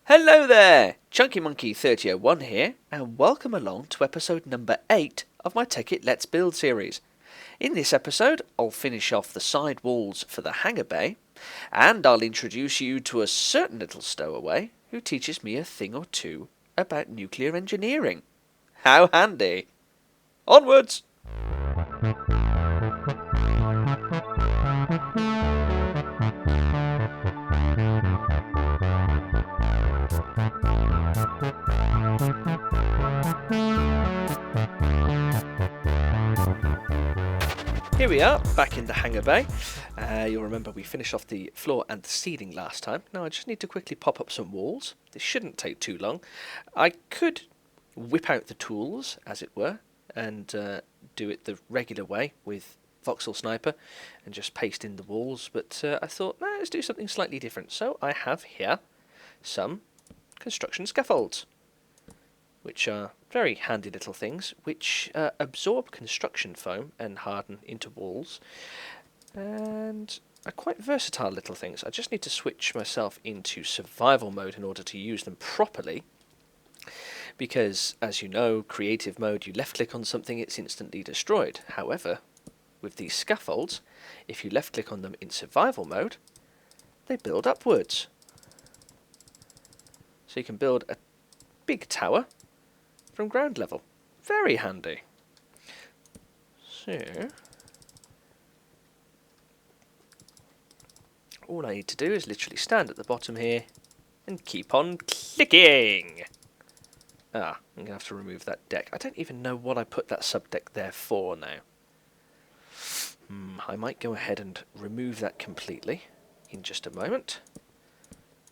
Hello there! Chunky Monkey 3001 here, and welcome along to episode number 8 of my Tekkit Let's Build series. In this episode, I'll finish off the side walls for the hangar bay, and I'll introduce you to a certain little stowaway who teaches me a thing or two about nuclear engineering. How handy! Onwards! Here we are, back in the hangar bay. You'll remember we finished off the floor and the ceiling last time. Now I just need to quickly pop up some walls. This shouldn't take too long. I could whip out the tools, as it were, and do it the regular way with voxel sniper and just paste in the walls, but I thought, let's do something slightly different. So I have here some construction scaffolds, which are very handy little things, which absorb construction foam and harden into walls, and are quite versatile little things. I just need to switch myself into survival mode in order to use them properly, because, as you know, creative mode, you left click on something, it's instantly destroyed. However, with these scaffolds, if you left click on them in survival mode, they build upwards. So you can build a big tower from ground level. Very handy. So, all I need to do is literally stand at the bottom here and keep on clicking. I'm going to have to remove that deck. I don't even know what I put that subdeck there for now. I might go ahead and remove that completely in just a moment.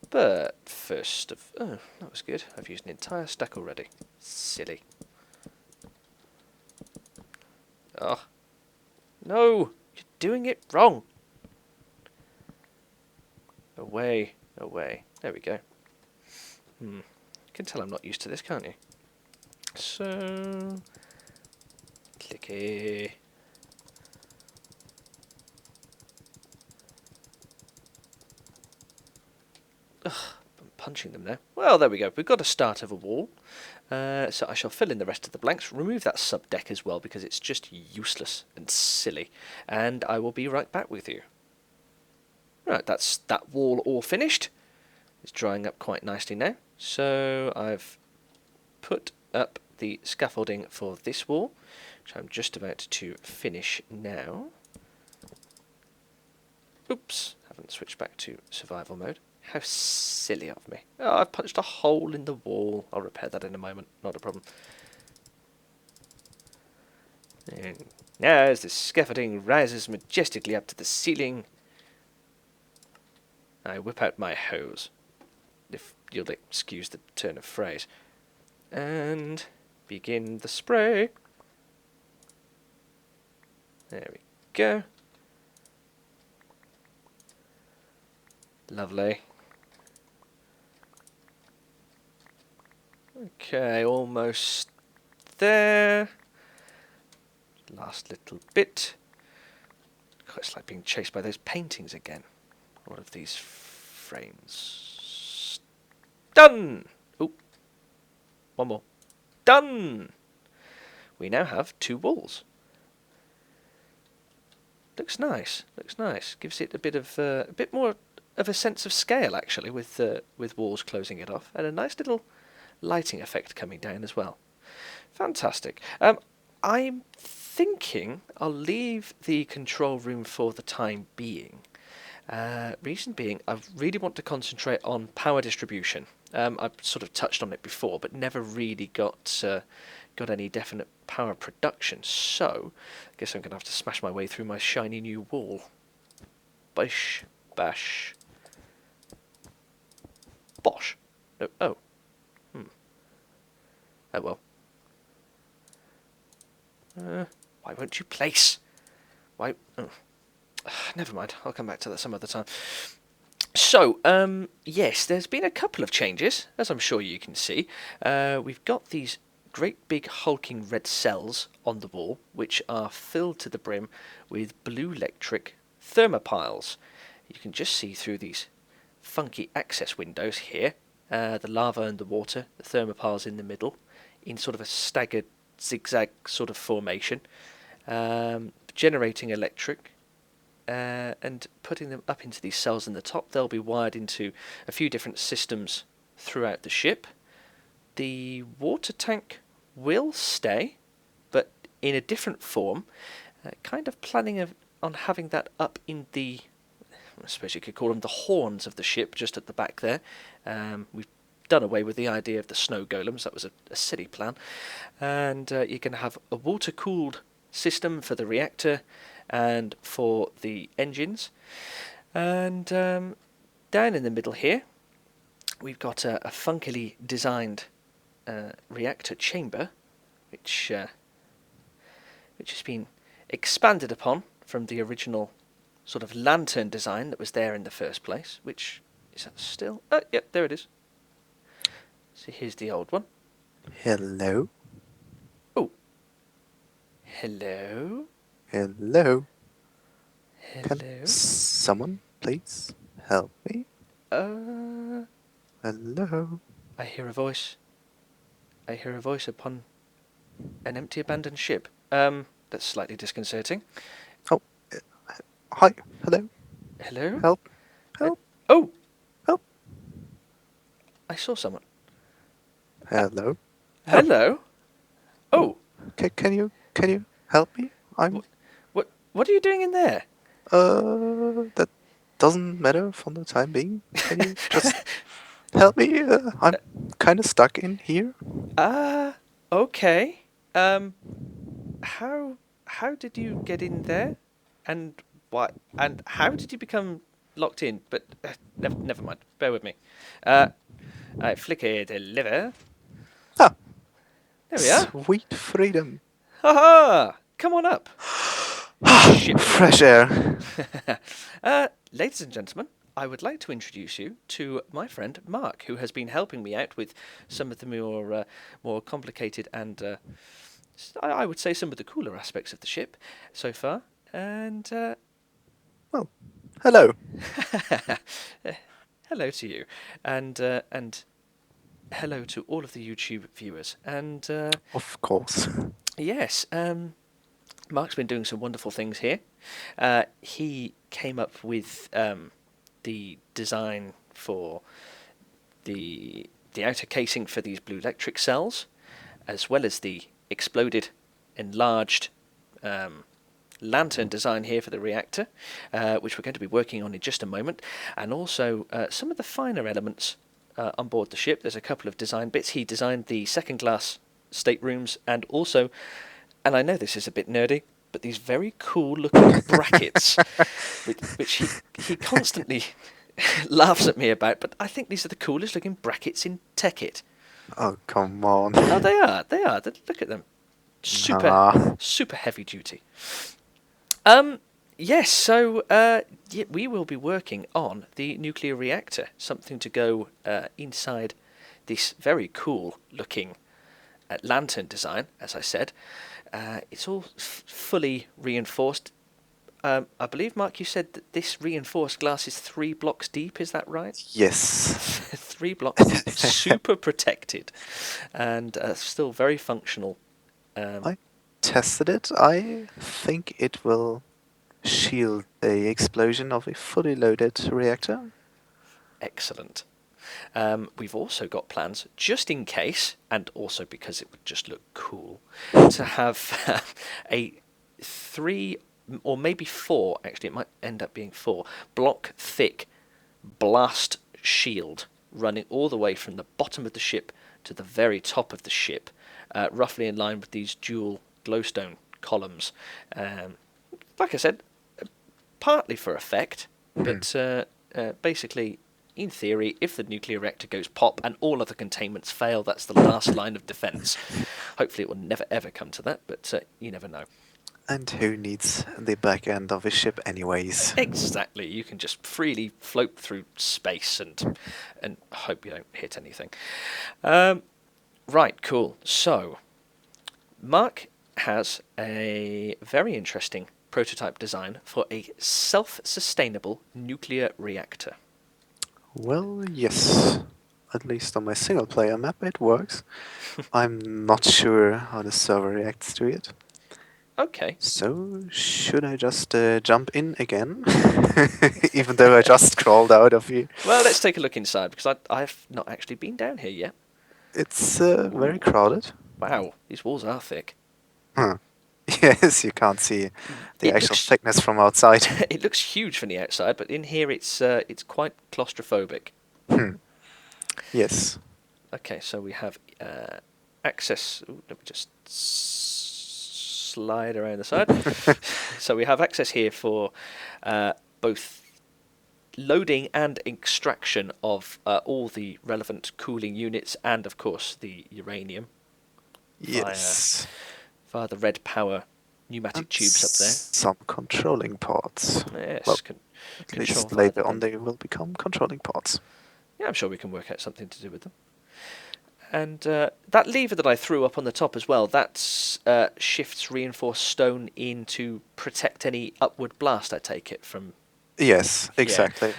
But first of... Oh, that was good. I've used an entire stack already. Silly. Oh. No! You're doing it wrong! Away. Away. There we go. You can tell I'm not used to this, can't you? So... Clicky. Ugh, I'm punching them now. Well, there we go. We've got a start of a wall. So I shall fill in the rest of the blanks. Remove that subdeck as well, because it's just useless and silly. And I will be right back with you. Right, that's that wall all finished. It's drying up quite nicely now. So I've put up the scaffolding for this wall, which I'm just about to finish now. Oops, haven't switched back to survival mode. How silly of me. Oh, I've punched a hole in the wall. I'll repair that in a moment, not a problem. And now as the scaffolding rises majestically up to the ceiling, I whip out my hose, if you'll excuse the turn of phrase, and begin the spray. There we go. Lovely. Okay, almost there. Last little bit. It's like being chased by those paintings again. All of these frames. Done! Oh, one more. Done! We now have 2 walls. Looks nice. Looks nice. Gives it a bit more of a sense of scale, actually, with walls closing it off, and a nice little lighting effect coming down as well. Fantastic. I'm thinking I'll leave the control room for the time being. Reason being, I really want to concentrate on power distribution. I've sort of touched on it before, but never really got any definite power production. So, I guess I'm going to have to smash my way through my shiny new wall. Bish, bash, bosh. No, oh. Oh well. Why won't you place? Why? Oh. Never mind. I'll come back to that some other time. So, yes, there's been a couple of changes, as I'm sure you can see. We've got these great big hulking red cells on the wall, which are filled to the brim with blue electric thermopiles. You can just see through these funky access windows here the lava and the water, the thermopiles in the middle, in sort of a staggered zigzag sort of formation, generating electric, and putting them up into these cells in the top. They'll be wired into a few different systems throughout the ship. The water tank will stay, but in a different form, kind of planning on having that up in the, I suppose you could call them the horns of the ship, just at the back there. We've done away with the idea of the snow golems. That was a silly plan. And you're going to have a water-cooled system for the reactor and for the engines. And down in the middle here, we've got a funkily designed reactor chamber, which has been expanded upon from the original sort of lantern design that was there in the first place. Which is that still? Oh, yep, there it is. So here's the old one. Hello? Oh. Hello? Hello? Hello? Can someone please help me? Uh... Hello? I hear a voice. I hear a voice upon an empty abandoned ship. That's slightly disconcerting. Oh, hi. Hello? Hello? Help? Help? Oh! Help? I saw someone. Hello? Hello? Oh! Can you help me? What are you doing in there? That doesn't matter for the time being. Can you just help me? I'm kind of stuck in here. Okay. How did you get in there? And what? And how did you become locked in? But never mind. Bear with me. I flicker deliver. Ah, There we are. sweet freedom. Ha! Come on up. Fresh air. Ladies and gentlemen, I would like to introduce you to my friend Mark, who has been helping me out with some of the more complicated and I would say some of the cooler aspects of the ship so far. And Well, hello. hello to you, and hello to all of the YouTube viewers. And Of course. yes, Mark's been doing some wonderful things here. He came up with the design for the outer casing for these blue electric cells, as well as the exploded, enlarged lantern design here for the reactor, which we're going to be working on in just a moment, and also some of the finer elements on board the ship. There's a couple of design bits. He designed the second class staterooms, and also, and I know this is a bit nerdy, but these very cool looking brackets, which he constantly laughs at me about, but I think these are the coolest looking brackets in Tekkit. Oh, come on. Oh, they are. Look at them. Super heavy duty. Yes, so we will be working on the nuclear reactor, something to go inside this very cool looking lantern design, as I said. It's all fully reinforced. I believe, Mark, you said that this reinforced glass is 3 blocks deep, is that right? Yes. 3 blocks deep, super protected, and still very functional. I tested it. I think it will shield the explosion of a fully loaded reactor. Excellent. We've also got plans, just in case, and also because it would just look cool, to have a 3 or maybe 4, actually it might end up being 4, block thick blast shield running all the way from the bottom of the ship to the very top of the ship, roughly in line with these dual glowstone columns. Like I said, partly for effect, but basically, in theory, if the nuclear reactor goes pop and all other containments fail, that's the last line of defence. Hopefully it will never ever come to that, but you never know. And who needs the back end of a ship anyways? Exactly, you can just freely float through space and hope you don't hit anything. Right, cool. So, Mark has a very interesting prototype design for a self-sustainable nuclear reactor. Well, yes. at least on my single player map, it works. I'm not sure how the server reacts to it. Okay. So, should I just jump in again? Even though I just crawled out of here. Well, let's take a look inside because I've not actually been down here yet. It's very Ooh, crowded. wow, these walls are thick. Huh. Yes, you can't see the It actual looks thickness from outside. it looks huge from the outside, but in here it's quite claustrophobic. Hmm. Yes. Okay, so we have access. Ooh, let me just slide around the side. So we have access here for both loading and extraction of all the relevant cooling units, and of course the uranium Yes. via the red power pneumatic And tubes up there. some controlling parts. Yes, Well, at control least via the later on vent. they will become controlling parts. Yeah, I'm sure we can work out something to do with them. And that lever that I threw up on the top as well, that shifts reinforced stone in to protect any upward blast, I take it, from... Yes, Yeah. exactly.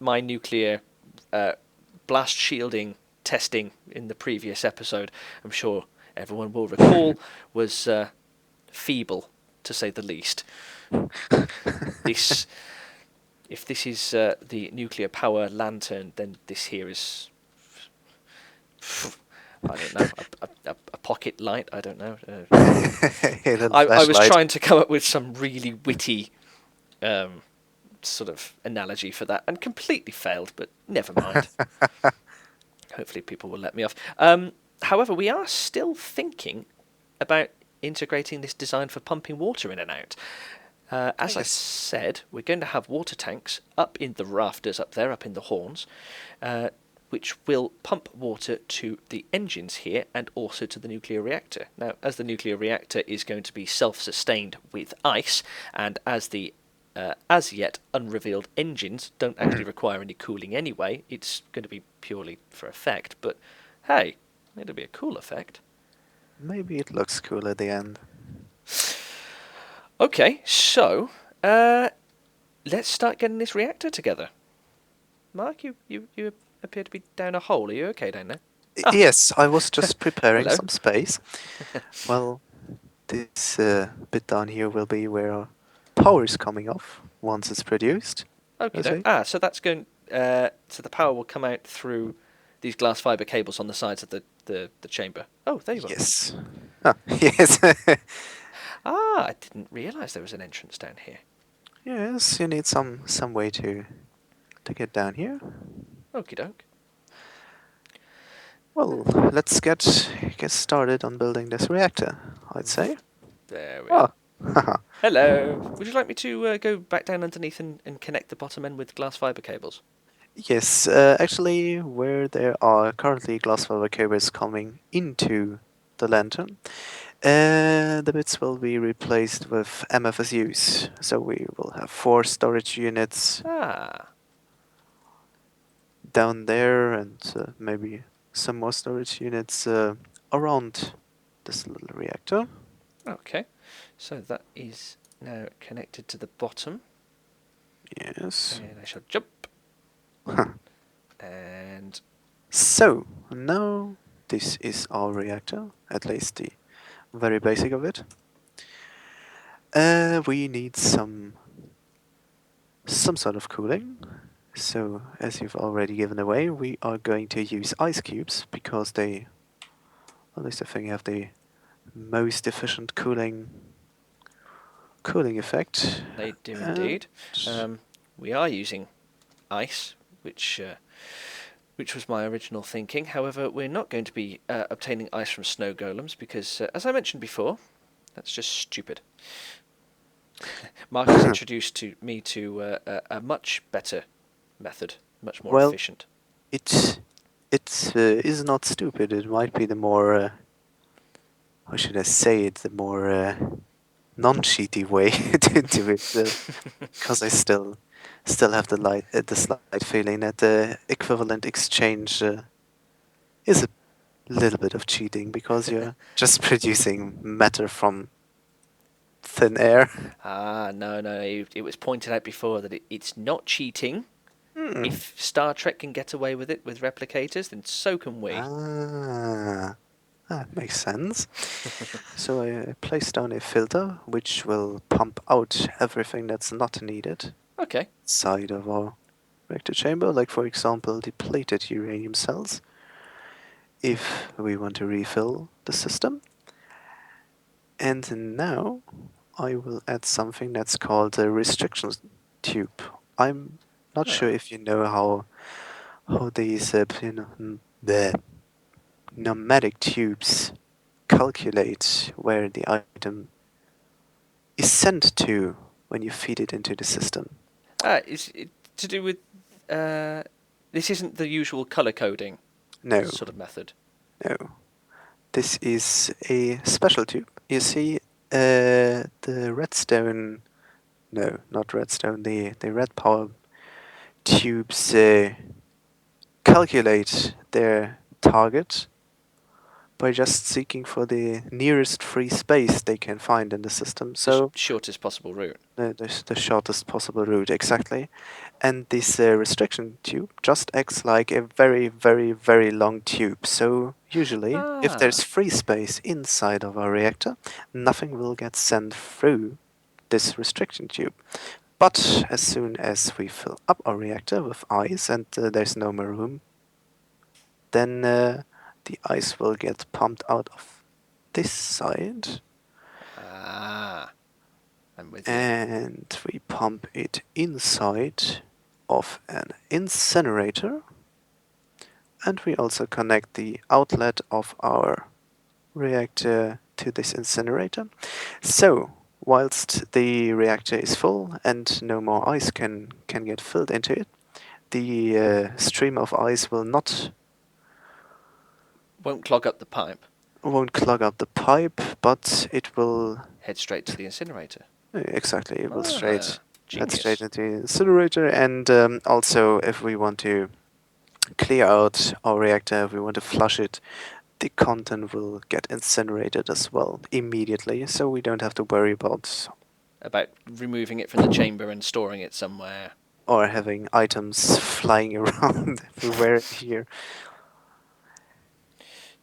My nuclear blast shielding testing in the previous episode, I'm sure everyone will recall, was feeble, to say the least. This... If this is the nuclear power lantern, then this here is... I don't know, a pocket light, I don't know. A little I was flashlight. trying to come up with some really witty sort of analogy for that and completely failed, but never mind. Hopefully people will let me off. However, we are still thinking about integrating this design for pumping water in and out. As I Yes. said, we're going to have water tanks up in the rafters up there, up in the horns, which will pump water to the engines here and also to the nuclear reactor. Now, as the nuclear reactor is going to be self-sustained with ice, and as the as yet unrevealed engines don't actually require any cooling anyway, it's going to be purely for effect, but hey, it'll be a cool effect. Maybe it looks cool at the end. Okay, so let's start getting this reactor together. Mark, you appear to be down a hole. Are you okay down there? Ah, Yes, I was just preparing hello. some space. Well, this bit down here will be where our power is coming off once it's produced. Okay, Let's doke. see. So that's going. So the power will come out through these glass fiber cables on the sides of the chamber. Oh, there you are. Yes. Ah, yes. Ah, I didn't realise there was an entrance down here. Yes, you need some way to get down here. Okie doke. Well, let's get started on building this reactor, I'd say. There we Ah, are. haha. Hello. Would you like me to go back down underneath and connect the bottom end with glass fiber cables? Yes, actually, where there are currently glass fiber cables coming into the lantern, the bits will be replaced with MFSUs. So we will have 4 storage units Ah, down there and maybe some more storage units around this little reactor. okay. So that is now connected to the bottom. Yes. And I shall jump. And So, now this is our reactor, at least the very basic of it. We need some sort of cooling. So, as you've already given away, we are going to use ice cubes because they, at least I think, have the most efficient cooling effect. they do And indeed. We are using ice, which was my original thinking. However, we're not going to be obtaining ice from snow golems because, as I mentioned before, that's just stupid. Mark has introduced me to a much better method, much more well, efficient. it is not stupid. It might be the more how should I say it? The more non-cheaty way to do it, because I still have the slight feeling that the equivalent exchange is a little bit of cheating because you're just producing matter from thin air. No, it was pointed out before that it's not cheating. If Star Trek can get away with it with replicators, then so can we. That makes sense. So I place down a filter which will pump out everything that's not needed Okay. inside of our reactor chamber, like for example depleted uranium cells, if we want to refill the system. And now I will add something that's called a restriction tube. I'm not sure Ah. if you know how these the pneumatic tubes calculate where the item is sent to when you feed it into the system. Is it to do with... this isn't the usual colour coding No, sort of method. no. This is a special tube. You see, the redstone. No, not redstone. The red power tubes calculate their target by just seeking for the nearest free space they can find in the system. The So shortest possible route. the shortest possible route, exactly. And this restriction tube just acts like a very, very, very long tube. So usually, if there's Ah. free space inside of our reactor, nothing will get sent through this restriction tube. But as soon as we fill up our reactor with ice and there's no more room, then the ice will get pumped out of this side, Ah. I'm with you. and we pump it inside of an incinerator, and we also connect the outlet of our reactor to this incinerator. So whilst the reactor is full and no more ice can get filled into it, the stream of ice Won't clog up the pipe. won't clog up the pipe, but it will Head straight to the incinerator. exactly it will Ah. head straight Genius. into the incinerator. And also, if we want to clear out our reactor, if we want to flush it, the content will get incinerated as well immediately, so we don't have to worry about About removing it from the chamber and storing it somewhere. or having items flying around everywhere here.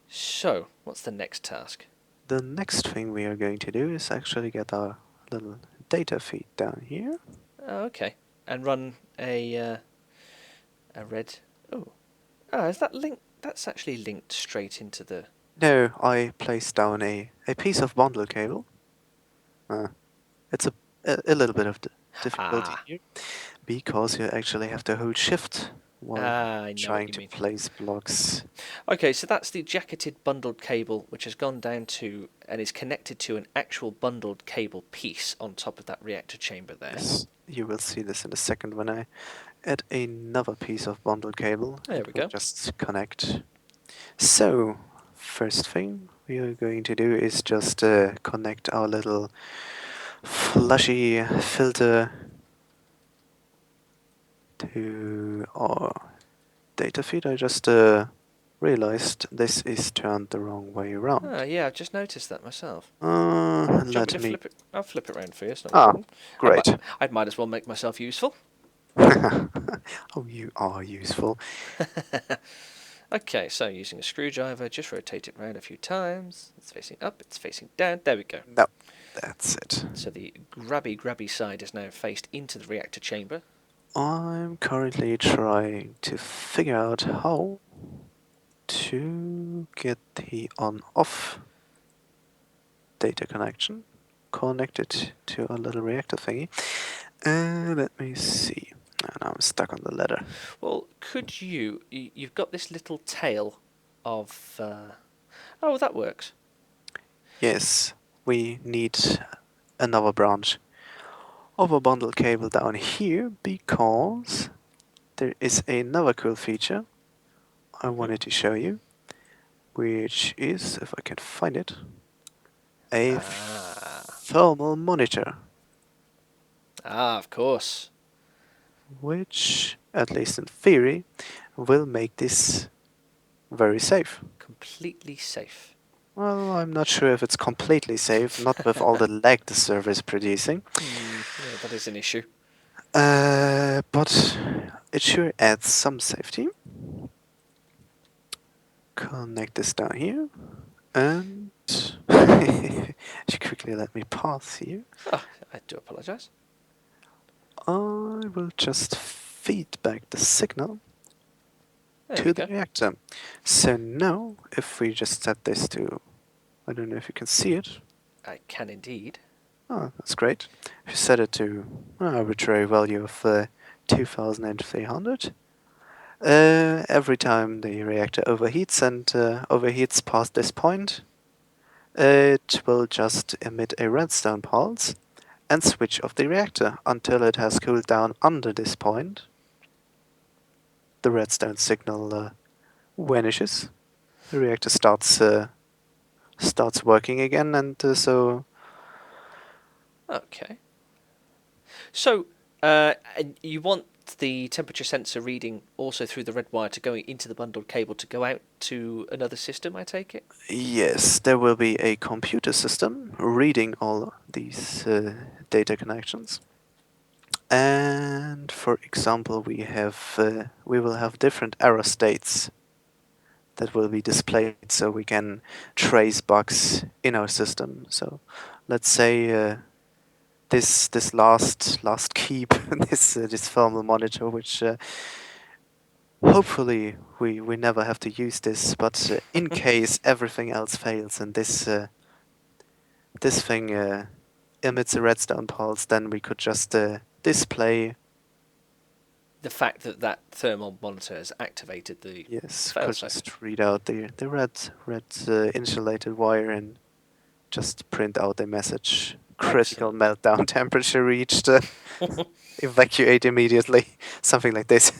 So, what's the next task? The next thing we are going to do is actually get our little data feed down here. Oh, okay. And run a red... Oh. Ah, is that linked? That's actually linked straight into the... No, I placed down a piece of bundle cable. It's a little bit of difficulty Ah. here, because you actually have to hold shift while I know what trying you to mean. place blocks. Okay, so that's the jacketed bundled cable, which has gone down to and is connected to an actual bundled cable piece on top of that reactor chamber there. Yes, you will see this in a second when I add another piece of bundled cable. There It we will go. just connect. So, first thing we are going to do is just connect our little flushy filter to our data feed. I just realized this is turned the wrong way around. Ah, yeah, I've just noticed that myself. Uh, Do you want me let to me. flip it? I'll flip it around for you. It's not a Ah, problem. great. I might as well make myself useful. Oh, you are useful. Okay, so using a screwdriver, just rotate it around a few times. It's facing up, it's facing down. There we go. No, that's it. So the grabby side is now faced into the reactor chamber. I'm currently trying to figure out how to get the on-off data connection connected to a little reactor thingy. Let me see. Now I'm stuck on the ladder. Well, could you've got this little tail of... oh, that works. Yes, we need another branch of a bundle cable down here, because there is another cool feature I wanted to show you, which is, if I can find it, a thermal monitor, Of course. which, at least in theory, will make this very safe. Completely safe. Well, I'm not sure if it's completely safe, not with all the lag the server is producing. Yeah, that is an issue. But it sure adds some safety. Connect this down here, and you quickly let me pass here. Oh, I do apologise. I will just feed back the signal There we to the go. reactor. So now, if we just set this to, I don't know if you can see it. I can indeed. Oh, that's great. If you set it to an arbitrary value of 2300, every time the reactor overheats and overheats past this point, it will just emit a redstone pulse and switch off the reactor until it has cooled down under this point. The redstone signal vanishes. The reactor starts working again, and so Okay. So, and you want the temperature sensor reading also through the red wire to go into the bundled cable to go out to another system, I take it? yes, there will be a computer system reading all these data connections. And for example, we will have different error states that will be displayed, so we can trace bugs in our system. So, let's say this last keep, this thermal monitor, which hopefully we never have to use this, but in case everything else fails and this thing emits a redstone pulse, then we could just display. The fact that that thermal monitor has activated the Yes, could failsafe. just read out the red insulated wire and just print out a message. Critical Excellent. meltdown temperature reached. Evacuate immediately. Something like this.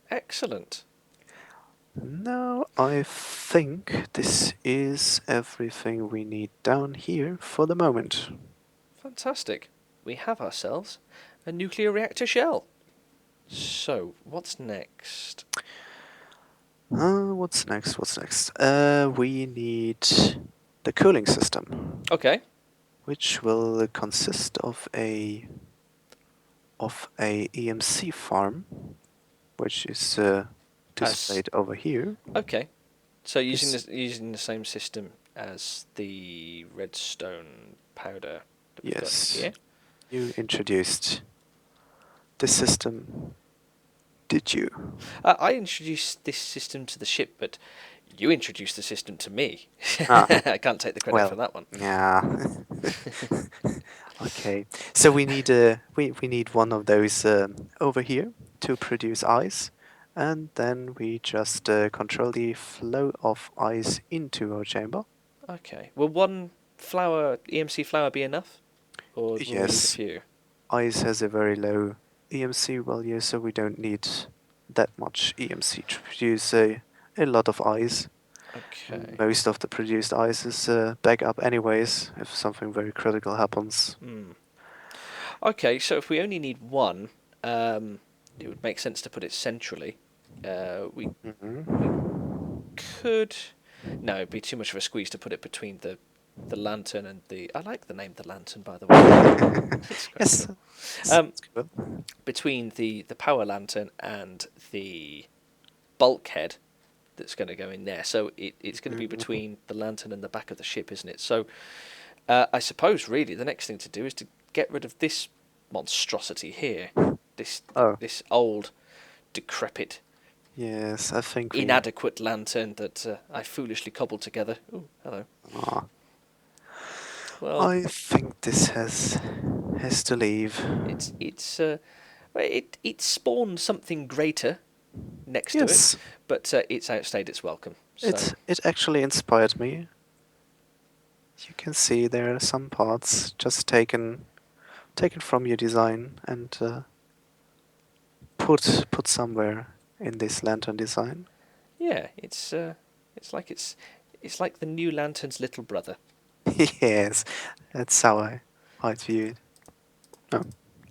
Excellent. Now I think this is everything we need down here for the moment. Fantastic. We have ourselves a nuclear reactor shell. So, what's next? What's next? What's next? We need the cooling system, Okay. which will consist of a EMC farm, which is As displayed over here. okay. So This using the same system as the redstone powder that we've got yes, here. you introduced the system, did you? I introduced this system to the ship, but you introduced the system to me. Ah, I can't take the credit for well, that one. yeah. Okay, so we need one of those over here to produce ice, and then we just control the flow of ice into our chamber. Okay. Will one flower EMC flower be enough, or will we need a Yes, few? ice has a very low EMC value, so we don't need that much EMC to produce a lot of ice. Okay. Most of the produced ice is back up anyways if something very critical happens. Hmm. Okay. So if we only need one, it would make sense to put it centrally. We Hmm. could. No, it'd be too much of a squeeze to put it between the lantern and the. I like the name the lantern, by the way. It's quite Yes, cool. Um, sounds good. between the power lantern and the bulkhead that's going to go in there. So it's going to be Mhm. between the lantern and the back of the ship, isn't it? So I suppose really the next thing to do is to get rid of this monstrosity here. This Oh, this old, decrepit, yes, I think we. inadequate lantern that I foolishly cobbled together. Oh, hello. Ah, Well, I think this has to leave. it spawned something greater next to it, Yes, but it's outstayed its welcome. So it actually inspired me. You can see there are some parts just taken from your design and put somewhere in this lantern design. yeah, it's like the new lantern's little brother. Yes, that's how I'd view it. Oh.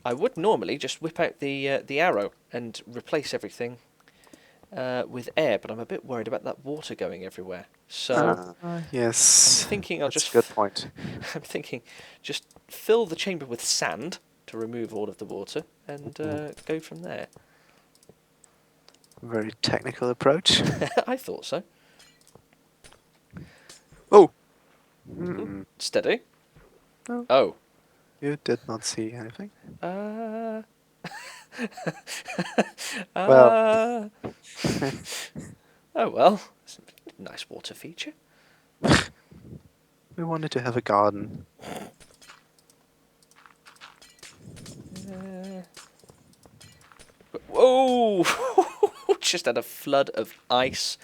I would normally just whip out the arrow and replace everything with air, but I'm a bit worried about that water going everywhere. So I'm Yes, thinking I'll that's just a good point. I'm thinking just fill the chamber with sand to remove all of the water and go from there. Very technical approach. I thought so. Oh! Steady. No, Oh. you did not see anything. Uh. Well. Oh well. It's a nice water feature. We wanted to have a garden. Whoa! Just had a flood of ice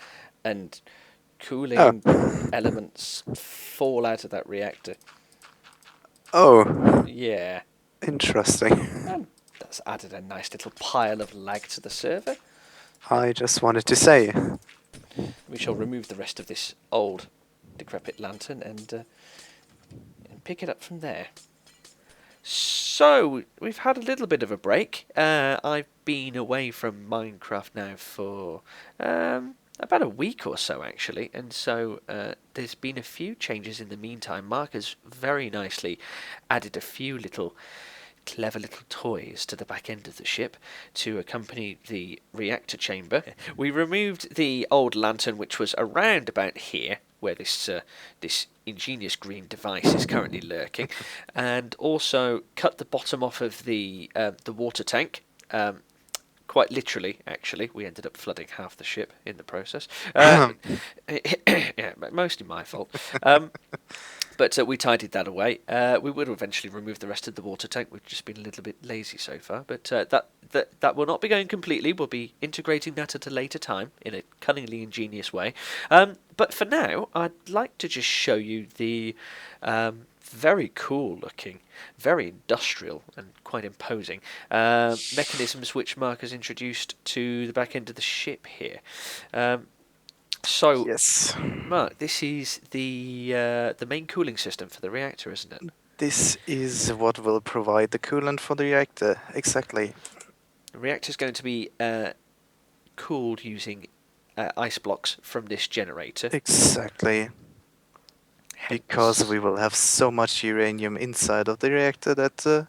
and Oh. cooling elements fall out of that reactor. Oh, Yeah. interesting. That's added a nice little pile of lag to the server. I just wanted to say. We shall remove the rest of this old, decrepit lantern and pick it up from there. So, we've had a little bit of a break. I've been away from Minecraft now for about a week or so, actually, and so there's been a few changes in the meantime. Mark has very nicely added a few clever little toys to the back end of the ship to accompany the reactor chamber. We removed the old lantern, which was around about here, where this ingenious green device is currently lurking, and also cut the bottom off of the water tank. Quite literally, actually, we ended up flooding half the ship in the process. Yeah, mostly my fault. But we tidied that away. We would eventually remove the rest of the water tank. We've just been a little bit lazy so far. But that will not be going completely. We'll be integrating that at a later time in a cunningly ingenious way. But for now, I'd like to just show you the very cool looking, very industrial and quite imposing mechanisms which Mark has introduced to the back end of the ship here. So, Yes. Mark, this is the main cooling system for the reactor, isn't it? This is what will provide the coolant for the reactor. Exactly. The reactor is going to be cooled using ice blocks from this generator. Exactly. Because we will have so much uranium inside of the reactor that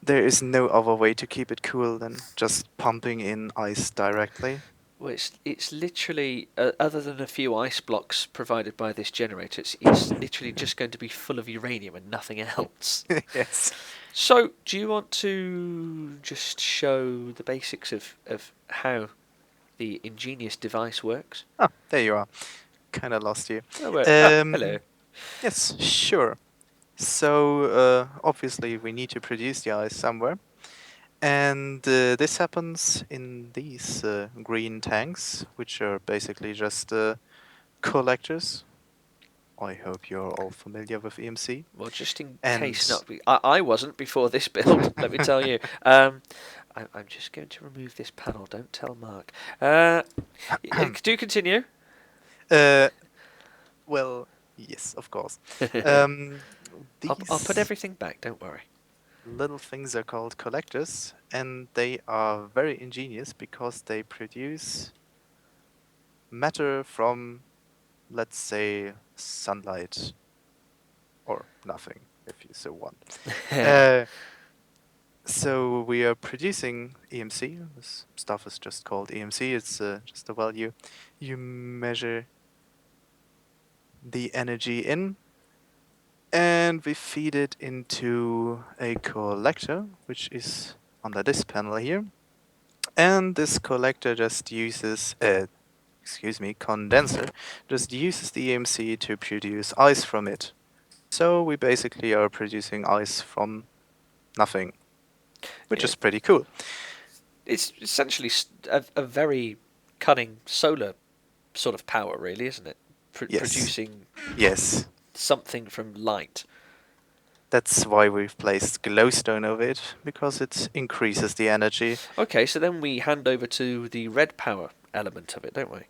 there is no other way to keep it cool than just pumping in ice directly. Well, it's literally, other than a few ice blocks provided by this generator, it's literally just going to be full of uranium and nothing else. Yes. So, do you want to just show the basics of how the ingenious device works? Oh, there you are. Kind of lost you. Hello. Yes, sure. So, obviously, we need to produce the ice somewhere. And this happens in these green tanks, which are basically just collectors. I hope you're all familiar with EMC. Well, just in And case not, I wasn't before this build. Let me tell you. I'm just going to remove this panel. Don't tell Mark. Do continue. Well, yes, of course. I'll put everything back. Don't worry. Little things are called collectors, and they are very ingenious because they produce matter from, let's say, sunlight or nothing, if you so want. So we are producing EMC. This stuff is just called EMC. It's just a value you measure the energy in, and we feed it into a collector, which is under this panel here. And this collector just uses, condenser, just uses the EMC to produce ice from it. So we basically are producing ice from nothing, which is pretty cool. It's essentially a very cunning solar sort of power, really, isn't it? Yes. Producing Yes. something from light. That's why we've placed glowstone over it, because it increases the energy. Okay, so then we hand over to the red power element of it, don't we?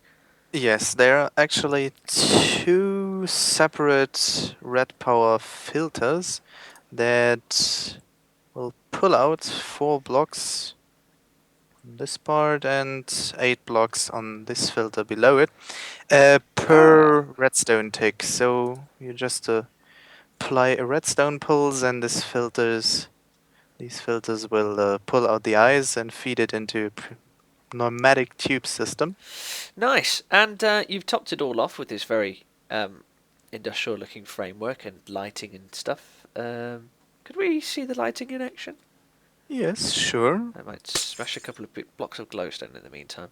Yes, there are actually two separate red power filters that will pull out 4 blocks on this part and 8 blocks on this filter below it per redstone tick. So you just apply a redstone pulse and this filters These filters will pull out the ice and feed it into pneumatic tube system. Nice. And you've topped it all off with this very industrial-looking framework and lighting and stuff. Could we see the lighting in action? Yes, sure. I might smash a couple of blocks of glowstone in the meantime,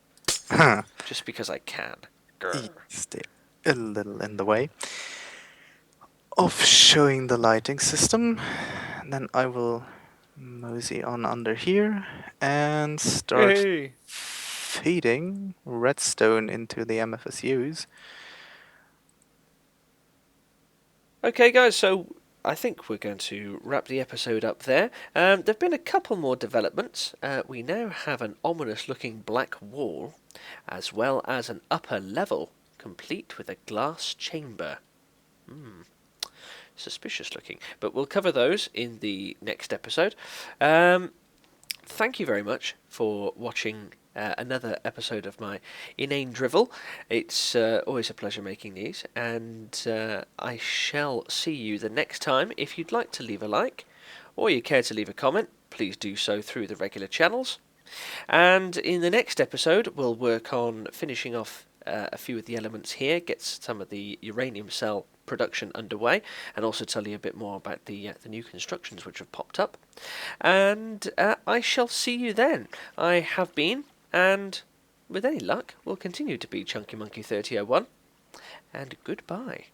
just because I can. Grr. Stay a little in the way of showing the lighting system. Then I will mosey on under here and start Yay! feeding redstone into the MFSUs. Okay, guys, so I think we're going to wrap the episode up there. There have been a couple more developments. We now have an ominous-looking black wall, as well as an upper level, complete with a glass chamber. Suspicious looking, but we'll cover those in the next episode. Thank you very much for watching another episode of my inane drivel. It's always a pleasure making these, and I shall see you the next time. If you'd like to leave a like, or you care to leave a comment, please do so through the regular channels. And in the next episode, we'll work on finishing off a few of the elements here, get some of the uranium cell production underway, and also tell you a bit more about the new constructions which have popped up. And I shall see you then. I have been, and with any luck, will continue to be Chunky Monkey 3001. And goodbye.